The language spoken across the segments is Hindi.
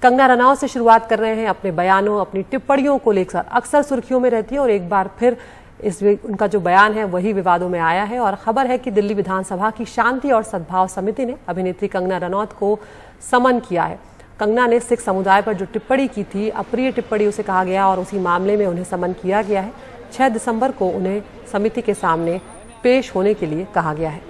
कंगना रनौत से शुरुआत कर रहे हैं। अपने बयानों, अपनी टिप्पणियों को लेकर अक्सर सुर्खियों में रहती है और एक बार फिर उनका जो बयान है वही विवादों में आया है। और खबर है कि दिल्ली विधानसभा की शांति और सद्भाव समिति ने अभिनेत्री कंगना रनौत को समन किया है। कंगना ने सिख समुदाय पर जो टिप्पणी की थी, अप्रिय टिप्पणी उसे कहा गया और उसी मामले में उन्हें समन किया गया है। 6 दिसंबर को उन्हें समिति के सामने पेश होने के लिए कहा गया है।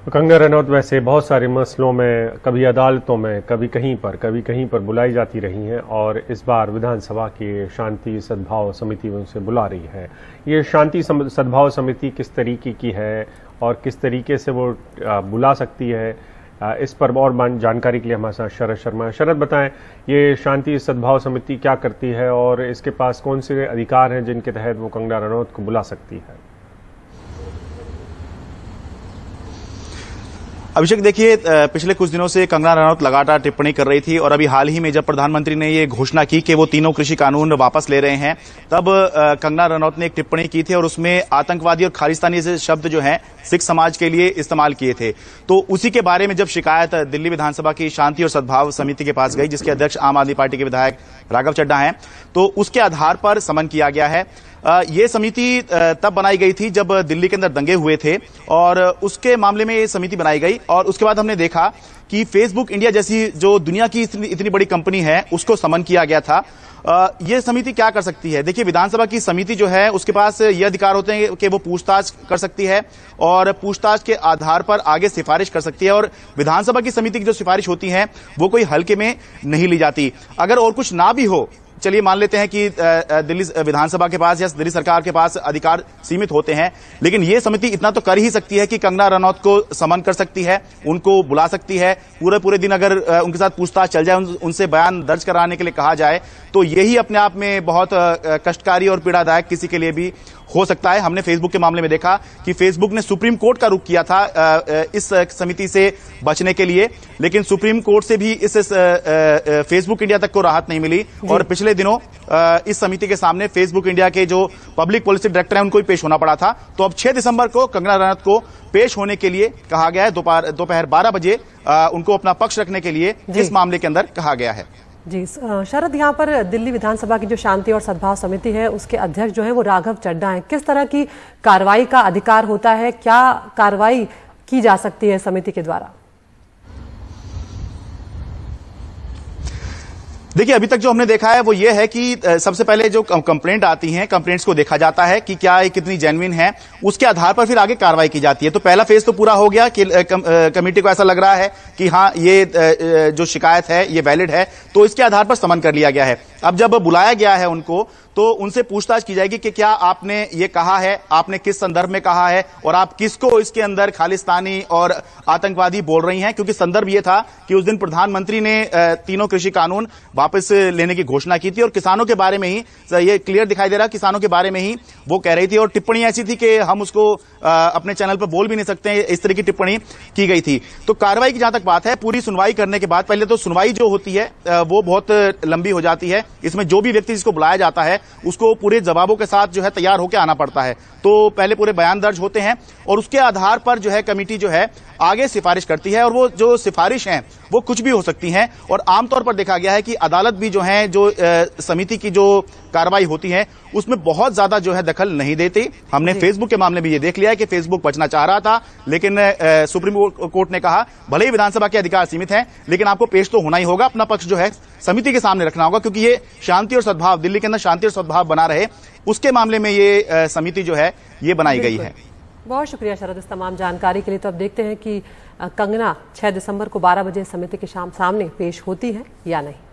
कंगना रनौत वैसे बहुत सारे मसलों में कभी अदालतों में, कभी कहीं पर बुलाई जाती रही हैं और इस बार विधानसभा की शांति सद्भाव समिति उनसे बुला रही है। ये शांति सद्भाव समिति किस तरीके की है और किस तरीके से वो बुला सकती है, इस पर और जानकारी के लिए हमारे साथ शरद शर्मा। शरद, बताएं, ये शांति सद्भाव समिति क्या करती है और इसके पास कौन से अधिकार हैं जिनके तहत वो कंगना रनौत को बुला सकती है? अभिषेक, देखिए, पिछले कुछ दिनों से कंगना रनौत लगातार टिप्पणी कर रही थी और अभी हाल ही में जब प्रधानमंत्री ने ये घोषणा की कि वो तीनों कृषि कानून वापस ले रहे हैं, तब कंगना रनौत ने एक टिप्पणी की थी और उसमें आतंकवादी और खालिस्तानी जैसे शब्द जो हैं सिख समाज के लिए इस्तेमाल किए थे। तो उसी के बारे में जब शिकायत दिल्ली विधानसभा की शांति और सद्भाव समिति के पास गई, जिसके अध्यक्ष आम आदमी पार्टी के विधायक राघव चड्ढा हैं, तो उसके आधार पर समन किया गया है। ये समिति तब बनाई गई थी जब दिल्ली के अंदर दंगे हुए थे और उसके मामले में ये समिति बनाई गई और उसके बाद हमने देखा कि फेसबुक इंडिया जैसी जो दुनिया की इतनी बड़ी कंपनी है उसको समन किया गया था। ये समिति क्या कर सकती है? देखिए, विधानसभा की समिति जो है उसके पास ये अधिकार होते हैं कि वो पूछताछ कर सकती है और पूछताछ के आधार पर आगे सिफारिश कर सकती है और विधानसभा की समिति की जो सिफारिश होती है वो कोई हल्के में नहीं ली जाती। अगर और कुछ ना भी हो, चलिए मान लेते हैं कि दिल्ली विधानसभा के पास या दिल्ली सरकार के पास अधिकार सीमित होते हैं, लेकिन ये समिति इतना तो कर ही सकती है कि कंगना रनौत को समन कर सकती है, उनको बुला सकती है। पूरे दिन अगर उनके साथ पूछताछ चल जाए, उनसे बयान दर्ज कराने के लिए कहा जाए, तो यही अपने आप में बहुत कष्टकारी और पीड़ादायक किसी के लिए भी हो सकता है। हमने फेसबुक के मामले में देखा कि फेसबुक ने सुप्रीम कोर्ट का रुख किया था इस समिति से बचने के लिए, लेकिन सुप्रीम कोर्ट से भी इस फेसबुक इंडिया तक को राहत नहीं मिली और पिछले दिनों इस समिति के सामने फेसबुक इंडिया के जो पब्लिक पॉलिसी डायरेक्टर हैं उनको भी पेश होना पड़ा था। तो अब 6 दिसंबर को कंगना रनौत को पेश होने के लिए कहा गया है। दोपहर 12 बजे उनको अपना पक्ष रखने के लिए इस मामले के अंदर कहा गया है। जी शरद, यहाँ पर दिल्ली विधानसभा की जो शांति और सद्भाव समिति है उसके अध्यक्ष जो है वो राघव चड्ढा हैं। किस तरह की कार्रवाई का अधिकार होता है, क्या कार्रवाई की जा सकती है समिति के द्वारा? देखिए, अभी तक जो हमने देखा है वो ये है कि सबसे पहले जो कंप्लेंट आती हैं, कंप्लेंट्स को देखा जाता है कि क्या ये कितनी जेन्युइन है, उसके आधार पर फिर आगे कार्रवाई की जाती है। तो पहला फेज तो पूरा हो गया कि कमेटी को ऐसा लग रहा है कि हाँ, ये जो शिकायत है ये वैलिड है, तो इसके आधार पर समन कर लिया गया है। अब जब बुलाया गया है उनको, तो उनसे पूछताछ की जाएगी कि क्या आपने ये कहा है, आपने किस संदर्भ में कहा है और आप किसको इसके अंदर खालिस्तानी और आतंकवादी बोल रही हैं, क्योंकि संदर्भ ये था कि उस दिन प्रधानमंत्री ने तीनों कृषि कानून वापस लेने की घोषणा की थी और किसानों के बारे में ही ये क्लियर दिखाई दे रहा, किसानों के बारे में ही वो कह रही थी और टिप्पणी ऐसी थी कि हम उसको अपने चैनल पर बोल भी नहीं सकते, इस तरह की टिप्पणी की गई थी। तो कार्रवाई की जहां तक बात है, पूरी सुनवाई करने के बाद, पहले तो सुनवाई जो होती है वो बहुत लंबी हो जाती है। इसमें जो भी व्यक्ति जिसको बुलाया जाता है उसको पूरे जवाबों के साथ जो है तैयार होकर आना पड़ता है। तो पहले पूरे बयान दर्ज होते हैं और उसके आधार पर जो है कमेटी जो है आगे सिफारिश करती है और वो जो सिफारिश हैं वो कुछ भी हो सकती हैं और आमतौर पर देखा गया है कि अदालत भी जो है जो समिति की जो कार्रवाई होती है उसमें बहुत ज्यादा जो है दखल नहीं देती। हमने फेसबुक के मामले में ये देख लिया है कि फेसबुक बचना चाह रहा था, लेकिन सुप्रीम कोर्ट ने कहा भले ही विधानसभा के अधिकार सीमित हैं, लेकिन आपको पेश तो होना ही होगा, अपना पक्ष जो है समिति के सामने रखना होगा, क्योंकि ये शांति और सद्भाव, दिल्ली के अंदर शांति और सद्भाव बना रहे, उसके मामले में ये समिति जो है ये बनाई गई है। बहुत शुक्रिया शरद इस तमाम जानकारी के लिए। तो अब देखते हैं कि कंगना 6 दिसंबर को 12 बजे समिति के सामने पेश होती है या नहीं।